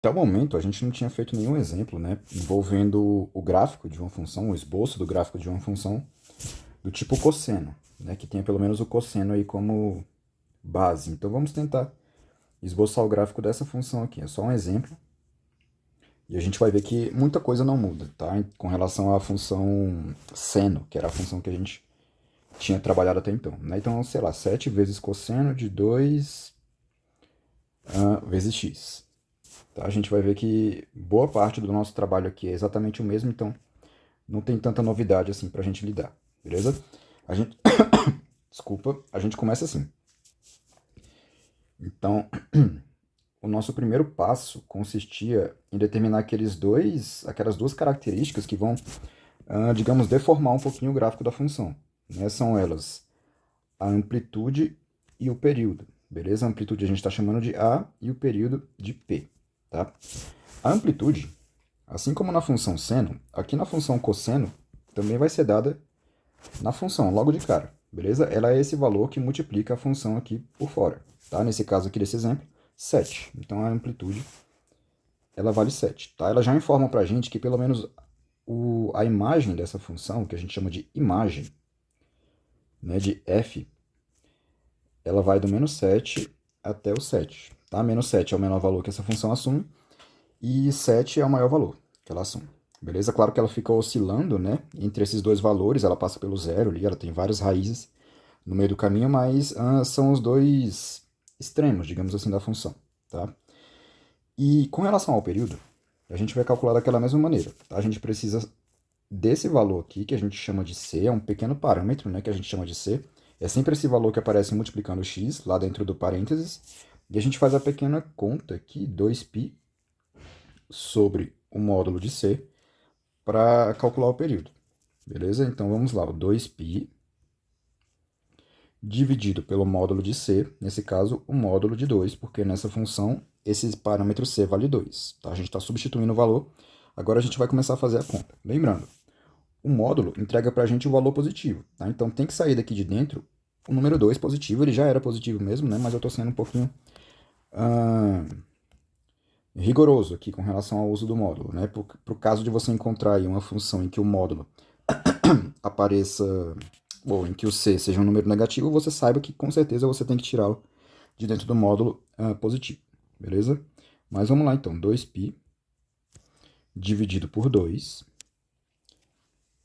Até o momento, a gente não tinha feito nenhum exemplo, né, envolvendo o gráfico de uma função, o esboço do gráfico de uma função do tipo cosseno, né, que tenha pelo menos o cosseno aí como base. Então vamos tentar esboçar o gráfico dessa função aqui. É só um exemplo. E a gente vai ver que muita coisa não muda, tá? Com relação à função seno, que era a função que a gente tinha trabalhado até então, né? Então, sei lá, 7 vezes cosseno de 2 vezes x. Tá? A gente vai ver que boa parte do nosso trabalho aqui é exatamente o mesmo, então não tem tanta novidade assim pra gente lidar, beleza? A gente, desculpa, a gente começa assim. Então, o nosso primeiro passo consistia em determinar aquelas duas características que vão, digamos, deformar um pouquinho o gráfico da função. Né? São elas a amplitude e o período, beleza? A amplitude a gente está chamando de A e o período de P, tá? A amplitude, assim como na função seno, aqui na função cosseno também vai ser dada na função logo de cara, beleza? Ela é esse valor que multiplica a função aqui por fora, tá? Nesse caso aqui desse exemplo, 7. Então a amplitude ela vale 7, tá? Ela já informa pra gente que pelo menos a imagem dessa função, que a gente chama de imagem, né, de f, ela vai do menos 7 até o 7. Tá? Menos 7 é o menor valor que essa função assume e 7 é o maior valor que ela assume. Beleza? Claro que ela fica oscilando, né? Entre esses dois valores, ela passa pelo zero ali, ela tem várias raízes no meio do caminho, mas são os dois extremos, digamos assim, da função. Tá? E com relação ao período, a gente vai calcular daquela mesma maneira. Tá? A gente precisa desse valor aqui, que a gente chama de C, é um pequeno parâmetro, né, que a gente chama de C. É sempre esse valor que aparece multiplicando x lá dentro do parênteses. E a gente faz a pequena conta aqui, 2π sobre o módulo de C, para calcular o período. Beleza? Então vamos lá, o 2π dividido pelo módulo de C, nesse caso o módulo de 2, porque nessa função esse parâmetro C vale 2. Tá? A gente está substituindo o valor, agora a gente vai começar a fazer a conta. Lembrando, o módulo entrega para a gente o valor positivo. Tá? Então tem que sair daqui de dentro o número 2 positivo. Ele já era positivo mesmo, né? Mas eu estou sendo um pouquinho rigoroso aqui com relação ao uso do módulo. Né? Para o caso de você encontrar aí uma função em que o módulo apareça, ou em que o C seja um número negativo, você saiba que com certeza você tem que tirá-lo de dentro do módulo positivo. Beleza? Mas vamos lá então. 2π dividido por 2.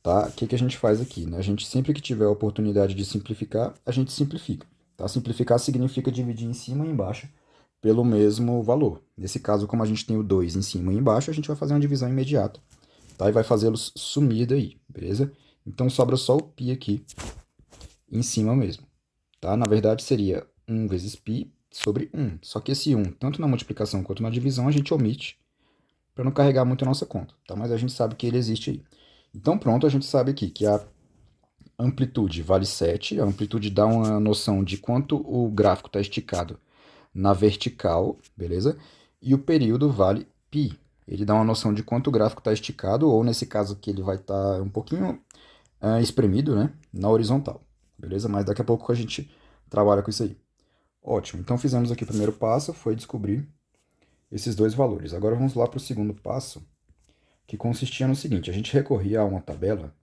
Tá? O que, que a gente faz aqui? Né? A gente, sempre que tiver a oportunidade de simplificar, a gente simplifica. Tá? Simplificar significa dividir em cima e embaixo pelo mesmo valor. Nesse caso, como a gente tem o 2 em cima e embaixo, a gente vai fazer uma divisão imediata. Tá? E vai fazê-los sumir daí, beleza? Então sobra só o π aqui em cima mesmo. Tá? Na verdade, seria 1 vezes π sobre 1. Só que esse 1, tanto na multiplicação quanto na divisão, a gente omite para não carregar muito a nossa conta. Tá? Mas a gente sabe que ele existe aí. Então pronto, a gente sabe aqui que a amplitude vale 7. A amplitude dá uma noção de quanto o gráfico está esticado na vertical, beleza? E o período vale π. Ele dá uma noção de quanto o gráfico está esticado, ou nesse caso aqui ele vai estar um pouquinho espremido, né? Na horizontal, beleza? Mas daqui a pouco a gente trabalha com isso aí. Ótimo, então fizemos aqui o primeiro passo, foi descobrir esses dois valores. Agora vamos lá para o segundo passo, que consistia no seguinte: a gente recorria a uma tabela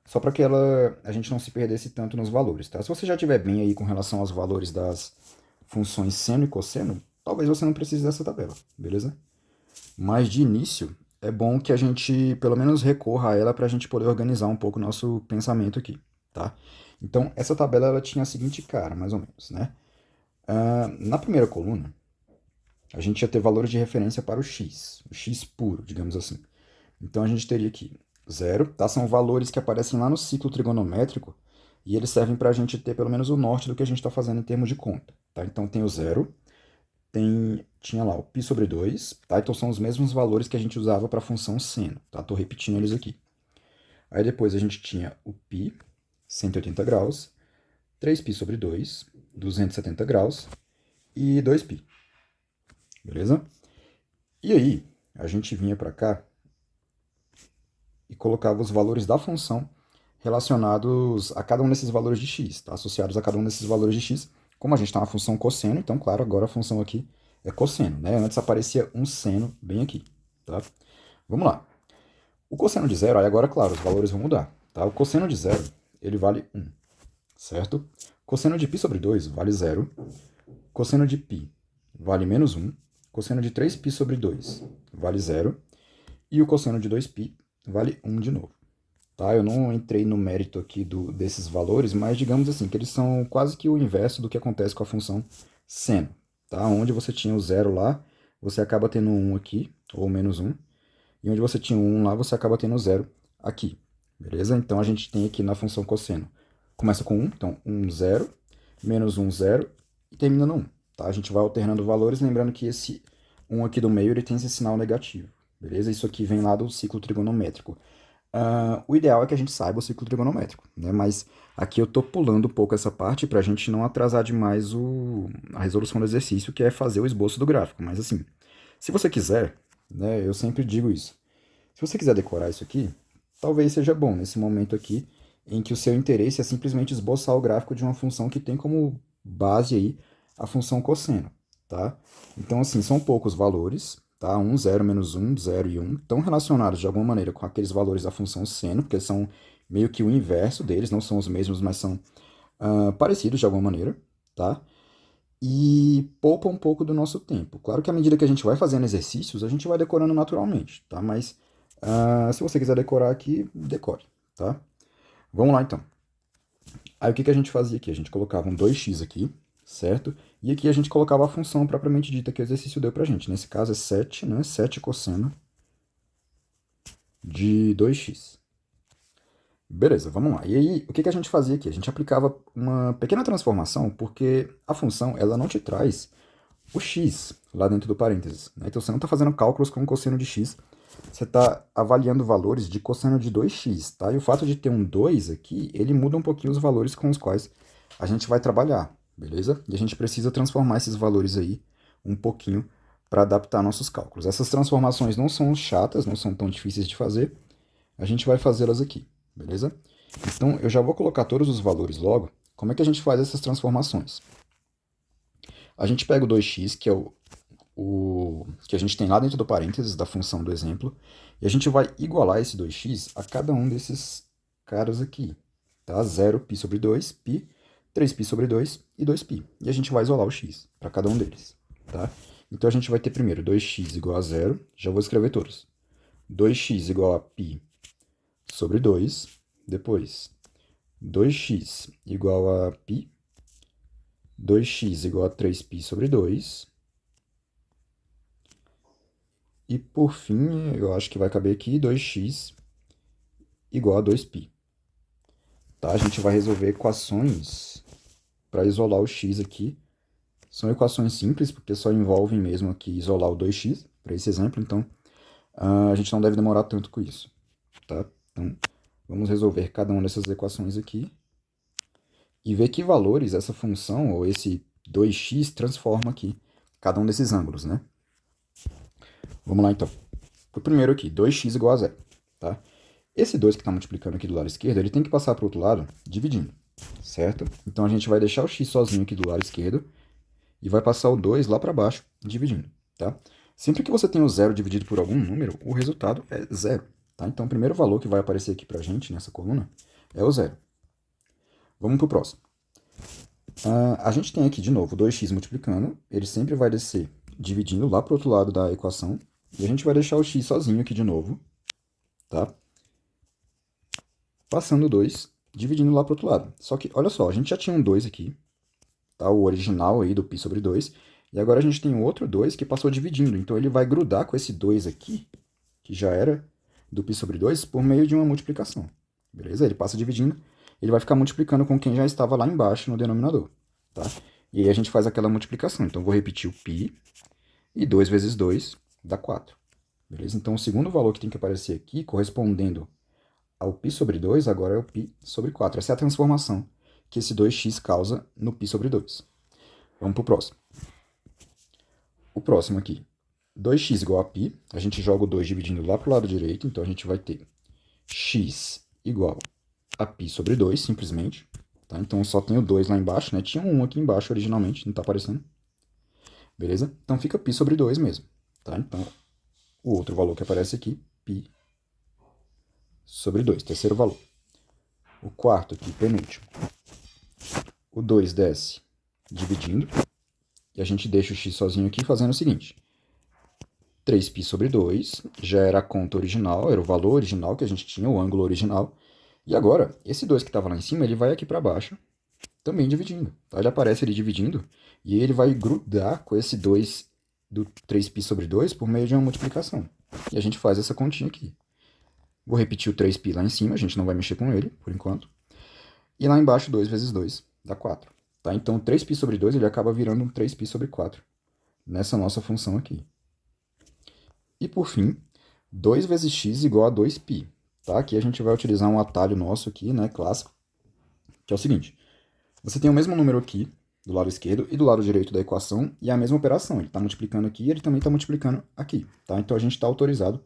só para que a gente não se perdesse tanto nos valores, tá? Se você já estiver bem aí com relação aos valores das funções seno e cosseno, talvez você não precise dessa tabela, beleza? Mas de início, é bom que a gente pelo menos recorra a ela para a gente poder organizar um pouco o nosso pensamento aqui, tá? Então, essa tabela ela tinha a seguinte cara, mais ou menos, né? Na primeira coluna, a gente ia ter valores de referência para o x puro, digamos assim. Então a gente teria aqui 0, tá? São valores que aparecem lá no ciclo trigonométrico e eles servem para a gente ter pelo menos o norte do que a gente está fazendo em termos de conta. Tá? Então tem o 0, tinha lá o π sobre 2, tá? Então são os mesmos valores que a gente usava para a função seno. Tá? Estou repetindo eles aqui. Aí depois a gente tinha o π, 180 graus, 3π sobre 2, 270 graus e 2π. Beleza? E aí, a gente vinha para cá e colocava os valores da função relacionados a cada um desses valores de x, tá? Associados a cada um desses valores de x. Como a gente está na função cosseno, então, claro, agora a função aqui é cosseno, né? Antes aparecia um seno bem aqui, tá? Vamos lá. O cosseno de zero, aí agora, claro, os valores vão mudar, tá? O cosseno de zero, ele vale 1, certo? Cosseno de π sobre 2 vale 0. Cosseno de π vale menos 1. Cosseno de 3π sobre 2 vale 0. E o cosseno de 2π vale 1 de novo. Tá? Eu não entrei no mérito aqui desses valores, mas digamos assim, que eles são quase que o inverso do que acontece com a função seno. Tá? Onde você tinha o zero lá, você acaba tendo 1 aqui, ou menos 1. E onde você tinha 1 lá, você acaba tendo 0 aqui. Beleza? Então a gente tem aqui na função cosseno. Começa com 1, então 1, 0, menos 1, 0, e termina no 1. Tá? A gente vai alternando valores, lembrando que esse 1 aqui do meio ele tem esse sinal negativo. Beleza? Isso aqui vem lá do ciclo trigonométrico. O ideal é que a gente saiba o ciclo trigonométrico, né? Mas aqui eu estou pulando um pouco essa parte para a gente não atrasar demais a resolução do exercício, que é fazer o esboço do gráfico. Mas assim, se você quiser, né, eu sempre digo isso. Se você quiser decorar isso aqui, talvez seja bom nesse momento aqui em que o seu interesse é simplesmente esboçar o gráfico de uma função que tem como base aí a função cosseno, tá? Então, assim, são poucos valores, tá? 1, 0, menos 1, 0 e 1, estão relacionados de alguma maneira com aqueles valores da função seno, porque são meio que o inverso deles, não são os mesmos, mas são parecidos de alguma maneira, tá? E poupa um pouco do nosso tempo. Claro que à medida que a gente vai fazendo exercícios, a gente vai decorando naturalmente, tá? Mas se você quiser decorar aqui, decore, tá? Vamos lá então. Aí o que a gente fazia aqui? A gente colocava um 2x aqui, certo? E aqui a gente colocava a função propriamente dita que o exercício deu pra gente. Nesse caso é 7, né? 7 cosseno de 2x. Beleza, vamos lá. E aí, o que a gente fazia aqui? A gente aplicava uma pequena transformação, porque a função ela não te traz o x lá dentro do parênteses, né? Então você não está fazendo cálculos com cosseno de x, você está avaliando valores de cosseno de 2x, tá? E o fato de ter um 2 aqui, ele muda um pouquinho os valores com os quais a gente vai trabalhar, beleza? E a gente precisa transformar esses valores aí um pouquinho para adaptar nossos cálculos. Essas transformações não são chatas, não são tão difíceis de fazer, a gente vai fazê-las aqui, beleza? Então eu já vou colocar todos os valores logo. Como é que a gente faz essas transformações? A gente pega o 2x, que é o que a gente tem lá dentro do parênteses da função do exemplo, e a gente vai igualar esse 2x a cada um desses caras aqui, tá? 0π sobre 2, π, 3π sobre 2 e 2π. E a gente vai isolar o x para cada um deles, tá? Então a gente vai ter primeiro 2x igual a 0, já vou escrever todos. 2x igual a π sobre 2, depois 2x igual a π, 2x igual a 3π sobre 2, e por fim, eu acho que vai caber aqui 2x igual a 2π. Tá? A gente vai resolver equações para isolar o x aqui. São equações simples, porque só envolvem mesmo aqui isolar o 2x, para esse exemplo, então a gente não deve demorar tanto com isso. Tá? Então, vamos resolver cada uma dessas equações aqui e ver que valores essa função, ou esse 2x, transforma aqui, cada um desses ângulos, né? Vamos lá, então. Para o primeiro aqui, 2x igual a 0. Tá? Esse 2 que está multiplicando aqui do lado esquerdo, ele tem que passar para o outro lado dividindo, certo? Então a gente vai deixar o x sozinho aqui do lado esquerdo e vai passar o 2 lá para baixo dividindo, tá? Sempre que você tem o zero dividido por algum número, o resultado é zero, tá? Então o primeiro valor que vai aparecer aqui para a gente nessa coluna é o zero. Vamos para o próximo. A gente tem aqui de novo 2x multiplicando, ele sempre vai descer dividindo lá para o outro lado da equação, e a gente vai deixar o x sozinho aqui de novo, tá? Passando 2, dividindo lá para o outro lado. Só que, olha só, a gente já tinha um 2 aqui, tá? O original aí do π sobre 2, e agora a gente tem um outro 2 que passou dividindo, então ele vai grudar com esse 2 aqui, que já era do π sobre 2, por meio de uma multiplicação, beleza? Ele passa dividindo, ele vai ficar multiplicando com quem já estava lá embaixo no denominador, tá? E aí a gente faz aquela multiplicação, então vou repetir o π, e 2 vezes 2 dá 4, beleza? Então o segundo valor que tem que aparecer aqui, correspondendo ao π sobre 2, agora é o π sobre 4. Essa é a transformação que esse 2x causa no π sobre 2. Vamos para o próximo. O próximo aqui, 2x igual a π, a gente joga o 2 dividindo lá para o lado direito, então a gente vai ter x igual a π sobre 2, simplesmente. Tá? Então só tem o 2 lá embaixo, né? Tinha um 1 aqui embaixo originalmente, não está aparecendo. beleza? Então fica π sobre 2 mesmo, tá? Então, o outro valor que aparece aqui, π sobre 2, terceiro valor. O quarto aqui, penúltimo. O 2 desce dividindo, e a gente deixa o x sozinho aqui fazendo o seguinte. 3π sobre 2 já era a conta original, era o valor original que a gente tinha, o ângulo original. E agora, esse 2 que estava lá em cima, ele vai aqui para baixo, também dividindo. Tá? Ele aparece ali dividindo, e ele vai grudar com esse 2 do 3π sobre 2 por meio de uma multiplicação. E a gente faz essa continha aqui. Vou repetir o 3π lá em cima, a gente não vai mexer com ele, por enquanto. E lá embaixo, 2 vezes 2 dá 4. Tá? Então, 3π sobre 2 ele acaba virando um 3π sobre 4 nessa nossa função aqui. E por fim, 2 vezes x igual a 2π. Tá? Aqui a gente vai utilizar um atalho nosso aqui, né, clássico, que é o seguinte. Você tem o mesmo número aqui, do lado esquerdo e do lado direito da equação, e a mesma operação. Ele está multiplicando aqui e ele também está multiplicando aqui. Tá? Então a gente está autorizado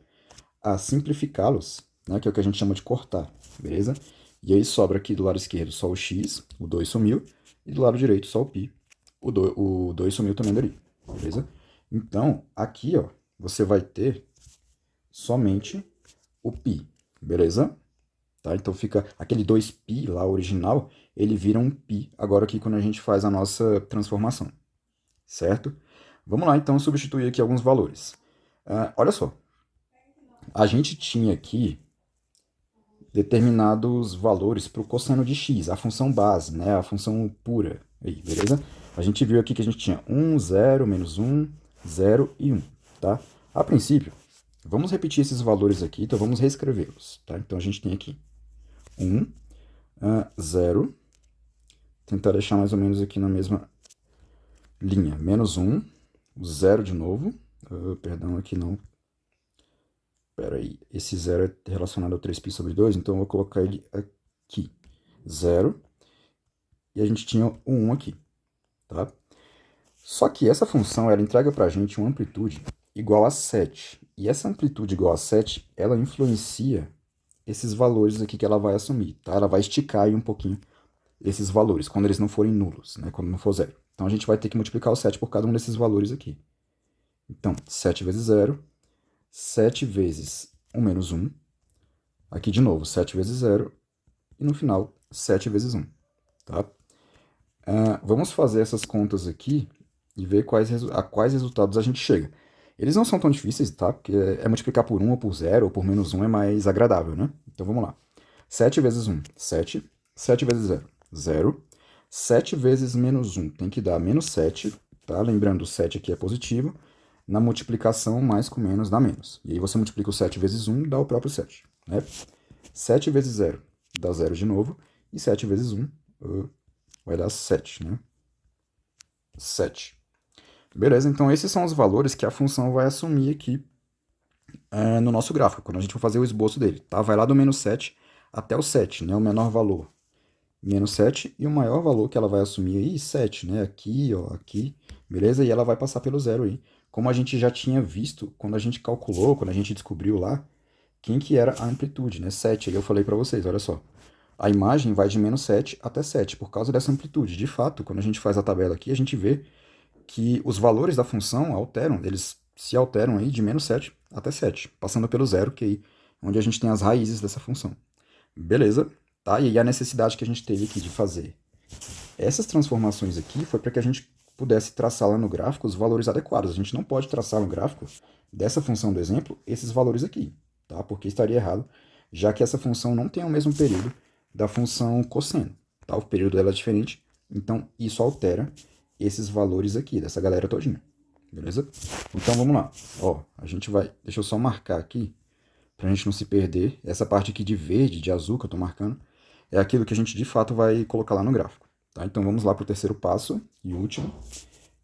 a simplificá-los, né, que é o que a gente chama de cortar, beleza? E aí sobra aqui do lado esquerdo só o x, o 2 sumiu, e do lado direito só o π, o 2 sumiu também dali, beleza? Então, aqui, ó, você vai ter somente o π, beleza? Tá? Então fica aquele 2π lá original, ele vira um π agora aqui quando a gente faz a nossa transformação, certo? Vamos lá então substituir aqui alguns valores. Olha só, a gente tinha aqui determinados valores para o cosseno de x, a função base, né? A função pura, aí, beleza? A gente viu aqui que a gente tinha 1, 0, menos 1, 0 e 1, tá? A princípio, vamos repetir esses valores aqui, então vamos reescrevê-los, tá? Então a gente tem aqui 1, 0, tentar deixar mais ou menos aqui na mesma linha, menos 1, o 0 de novo, perdão, aqui não, espera aí, esse 0 é relacionado ao 3π sobre 2, então eu vou colocar ele aqui, 0, e a gente tinha o 1 aqui, tá? Só que essa função, ela entrega pra gente uma amplitude igual a 7, e essa amplitude igual a 7, ela influencia esses valores aqui que ela vai assumir, tá? Ela vai esticar aí um pouquinho esses valores, quando eles não forem nulos, né? Quando não for 0. Então a gente vai ter que multiplicar o 7 por cada um desses valores aqui. Então, 7 vezes 0, 7 vezes 1 menos 1. Aqui de novo, 7 vezes 0. E no final, 7 vezes 1. Tá? Vamos fazer essas contas aqui e ver a quais resultados a gente chega. Eles não são tão difíceis, tá? Porque multiplicar por 1 ou por 0 ou por menos 1 é mais agradável, né? Então vamos lá. 7 vezes 1, 7. 7 vezes 0, 0. 7 vezes menos 1 tem que dar menos 7, tá? Lembrando, o 7 aqui é positivo. Na multiplicação, mais com menos dá menos. E aí você multiplica o 7 vezes 1, dá o próprio 7. Né? 7 vezes 0 dá 0 de novo. E 7 vezes 1 vai dar 7, né? 7. Beleza, então esses são os valores que a função vai assumir aqui no nosso gráfico, quando a gente for fazer o esboço dele. Tá? Vai lá do menos 7 até o 7, né? O menor valor, menos 7, e o maior valor que ela vai assumir aí, 7, né? Aqui, ó, aqui, beleza? E ela vai passar pelo zero aí. Como a gente já tinha visto quando a gente calculou, quando a gente descobriu lá, quem que era a amplitude, né? 7, aí eu falei para vocês, olha só. A imagem vai de menos 7 até 7, por causa dessa amplitude. De fato, quando a gente faz a tabela aqui, a gente vê que os valores da função alteram, eles se alteram aí de menos 7 até 7, passando pelo zero, que é aí onde a gente tem as raízes dessa função. Beleza? Tá? E aí a necessidade que a gente teve aqui de fazer essas transformações aqui foi para que a gente pudesse traçar lá no gráfico os valores adequados. A gente não pode traçar no gráfico dessa função do exemplo esses valores aqui, tá? Porque estaria errado, já que essa função não tem o mesmo período da função cosseno, tá? O período dela é diferente, então isso altera esses valores aqui, dessa galera todinha, beleza? Então vamos lá, ó, a gente vai, deixa eu só marcar aqui, pra gente não se perder, essa parte aqui de verde, de azul que eu tô marcando, é aquilo que a gente de fato vai colocar lá no gráfico. Tá? Então vamos lá para o terceiro passo e último,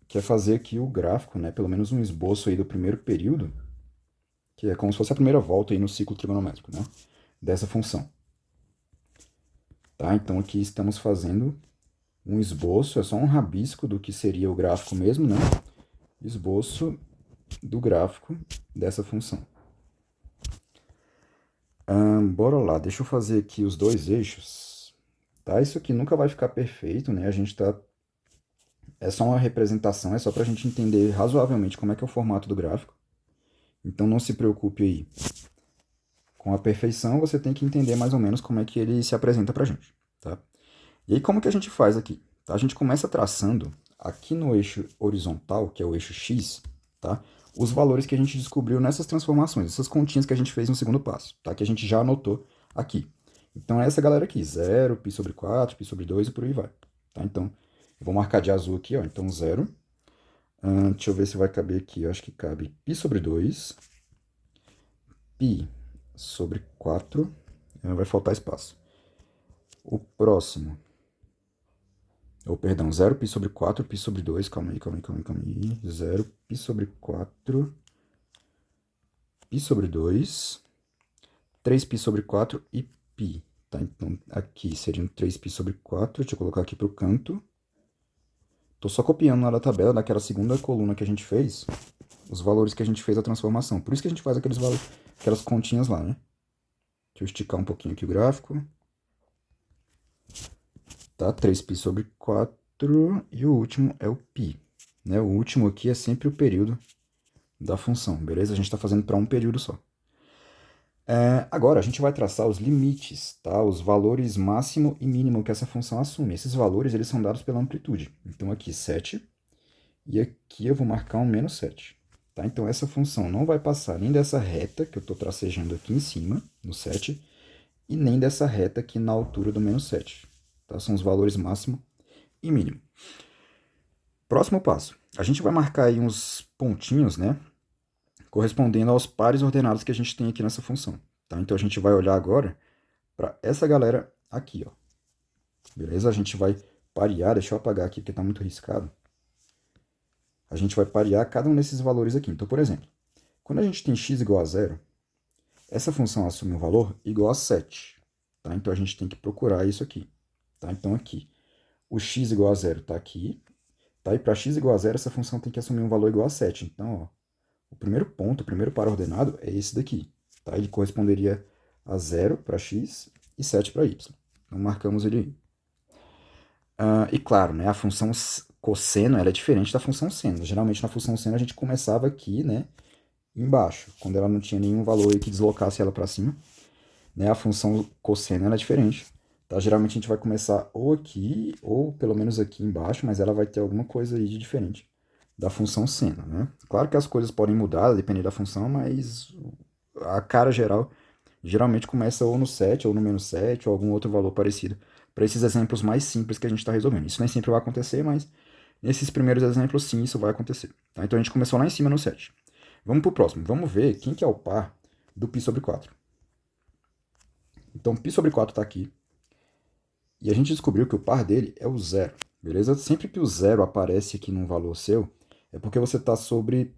que é fazer aqui o gráfico, né? Pelo menos um esboço aí do primeiro período, que é como se fosse a primeira volta aí no ciclo trigonométrico, né? Dessa função. Tá? Então aqui estamos fazendo um esboço, é só um rabisco do que seria o gráfico mesmo, né? Esboço do gráfico dessa função. Bora lá, deixa eu fazer aqui os dois eixos. Tá? Isso aqui nunca vai ficar perfeito, né? A gente está é só uma representação, é só para a gente entender razoavelmente como é que é o formato do gráfico. Então não se preocupe aí com a perfeição, você tem que entender mais ou menos como é que ele se apresenta para a gente, tá? E aí como que a gente faz aqui? Tá? A gente começa traçando aqui no eixo horizontal, que é o eixo X, tá? Os valores que a gente descobriu nessas transformações, essas continhas que a gente fez no segundo passo, tá? Que a gente já anotou aqui. Então é essa galera aqui, 0, π sobre 4, π sobre 2 e por aí vai. Tá? Então, eu vou marcar de azul aqui, ó. Então 0. Deixa eu ver se vai caber aqui. Eu acho que cabe π sobre 2, π sobre 4. Vai faltar espaço. O próximo. Ou, perdão, 0 π sobre 4, π sobre 2. Calma aí. 0 π sobre 4, π sobre 2, 3π sobre 4 e π. Tá? Então, aqui seriam 3π sobre 4. Deixa eu colocar aqui para o canto. Estou só copiando lá da tabela, daquela segunda coluna que a gente fez, os valores que a gente fez a transformação. Por isso que a gente faz aqueles valores, aquelas continhas lá, né? Deixa eu esticar um pouquinho aqui o gráfico. Tá? 3π sobre 4 e o último é o π. Né? O último aqui é sempre o período da função, beleza? A gente está fazendo para um período só. Agora, a gente vai traçar os limites, tá? Os valores máximo e mínimo que essa função assume. Esses valores eles são dados pela amplitude. Então, aqui 7, e aqui eu vou marcar um menos 7. Tá? Então, essa função não vai passar nem dessa reta que eu estou tracejando aqui em cima, no 7, e nem dessa reta aqui na altura do menos 7. Tá? São os valores máximo e mínimo. Próximo passo. A gente vai marcar aí uns pontinhos, né? Correspondendo aos pares ordenados que a gente tem aqui nessa função. Tá? Então a gente vai olhar agora para essa galera aqui, ó. Beleza? A gente vai parear, deixa eu apagar aqui porque está muito riscado. A gente vai parear cada um desses valores aqui. Então, por exemplo, quando a gente tem x igual a 0, essa função assume um valor igual a 7. Tá? Então a gente tem que procurar isso aqui. Tá? Então aqui, o x igual a 0 está aqui. Tá? E para x igual a 0, essa função tem que assumir um valor igual a 7. Então, ó, o primeiro ponto, o primeiro par ordenado é esse daqui. Tá? Ele corresponderia a 0 para x e 7 para y. Então marcamos ele aí. E claro, né, a função cosseno ela é diferente da função seno. Geralmente na função seno a gente começava aqui, né, embaixo, quando ela não tinha nenhum valor aí que deslocasse ela para cima. Né, a função cosseno ela é diferente. Tá? Geralmente a gente vai começar ou aqui, ou pelo menos aqui embaixo, mas ela vai ter alguma coisa aí de diferente da função seno, né? Claro que as coisas podem mudar, depender da função, mas a cara geral geralmente começa ou no 7, ou no menos 7, ou algum outro valor parecido, para esses exemplos mais simples que a gente está resolvendo. Isso nem sempre vai acontecer, mas nesses primeiros exemplos, sim, isso vai acontecer. Tá? Então a gente começou lá em cima no 7. Vamos para o próximo. Vamos ver quem que é o par do π sobre 4. Então, π sobre 4 está aqui. E a gente descobriu que o par dele é o 0. Beleza? Sempre que o 0 aparece aqui num valor seu, é porque você está sobre...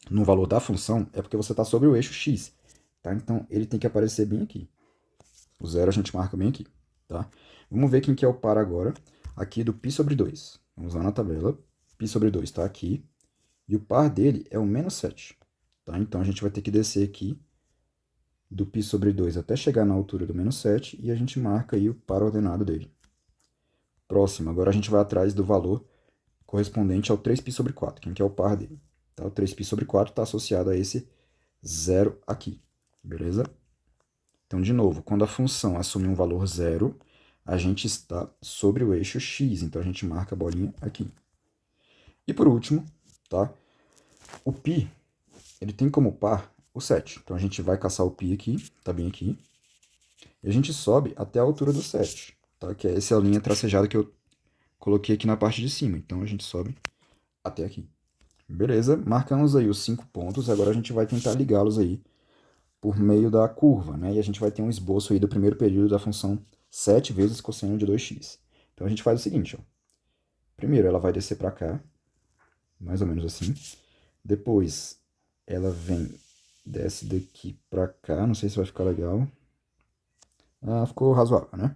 no valor da função, é porque você está sobre o eixo x. Tá? Então, ele tem que aparecer bem aqui. O 0 a gente marca bem aqui. Tá? Vamos ver quem que é o par agora. Aqui do π sobre 2. Vamos lá na tabela. π sobre 2 está aqui. E o par dele é o menos 7. Tá? Então, a gente vai ter que descer aqui do π sobre 2 até chegar na altura do menos 7. E a gente marca aí o par ordenado dele. Próximo. Agora a gente vai atrás do valor correspondente ao 3π sobre 4. Quem que é o par dele? Tá? O 3π sobre 4 está associado a esse 0 aqui. Beleza? Então, de novo, quando a função assume um valor 0, a gente está sobre o eixo x. Então, a gente marca a bolinha aqui. E por último, tá? O π, ele tem como par o 7. Então, a gente vai caçar o π aqui, tá bem aqui. E a gente sobe até a altura do 7, tá? Que é essa linha tracejada que eu coloquei aqui na parte de cima. Então, a gente sobe até aqui. Beleza? Marcamos aí os 5 pontos. Agora a gente vai tentar ligá-los aí por meio da curva, né? E a gente vai ter um esboço aí do primeiro período da função 7 vezes cosseno de 2x. Então a gente faz o seguinte, ó. Primeiro ela vai descer para cá, mais ou menos assim. Depois ela desce daqui para cá, não sei se vai ficar legal. Ficou razoável, né?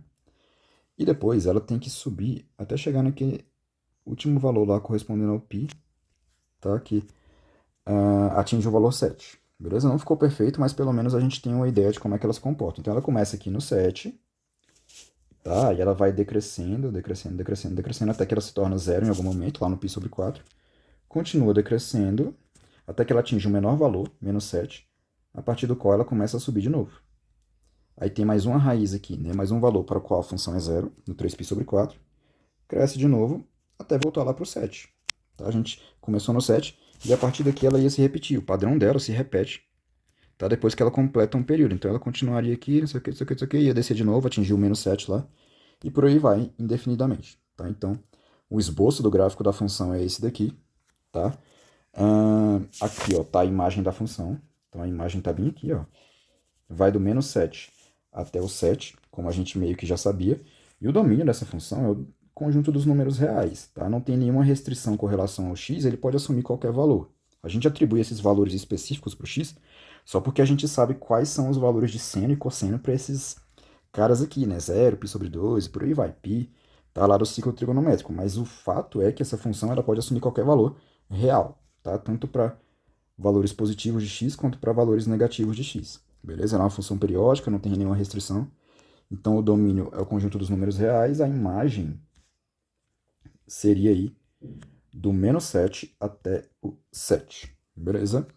E depois ela tem que subir até chegar naquele último valor lá correspondendo ao π, tá? Que atinge o valor 7. Beleza? Não ficou perfeito, mas pelo menos a gente tem uma ideia de como é que ela se comporta. Então ela começa aqui no 7, tá? E ela vai decrescendo, decrescendo, decrescendo, decrescendo, até que ela se torna zero em algum momento, lá no π/4. Continua decrescendo, até que ela atinge o menor valor, menos 7, a partir do qual ela começa a subir de novo. Aí tem mais uma raiz aqui, né? Mais um valor para o qual a função é zero, no 3π/4. Cresce de novo até voltar lá para o 7. Tá? A gente começou no 7 e a partir daqui ela ia se repetir. O padrão dela se repete, tá? Depois que ela completa um período. Então ela continuaria aqui, não sei o que, não sei o que, não sei o que, ia descer de novo, atingir o menos 7 lá, e por aí vai, indefinidamente. Tá? Então, o esboço do gráfico da função é esse daqui. Tá? Aqui ó, tá a imagem da função. Então a imagem tá bem aqui, ó. Vai do menos 7 até o 7, como a gente meio que já sabia. E o domínio dessa função é o conjunto dos números reais. Tá? Não tem nenhuma restrição com relação ao x, ele pode assumir qualquer valor. A gente atribui esses valores específicos para o x só porque a gente sabe quais são os valores de seno e cosseno para esses caras aqui, né? 0, π/2, por aí vai, π, tá lá do ciclo trigonométrico. Mas o fato é que essa função ela pode assumir qualquer valor real, tá? Tanto para valores positivos de x quanto para valores negativos de x. Beleza? Ela é uma função periódica, não tem nenhuma restrição. Então o domínio é o conjunto dos números reais, a imagem seria aí do menos 7 até o 7. Beleza?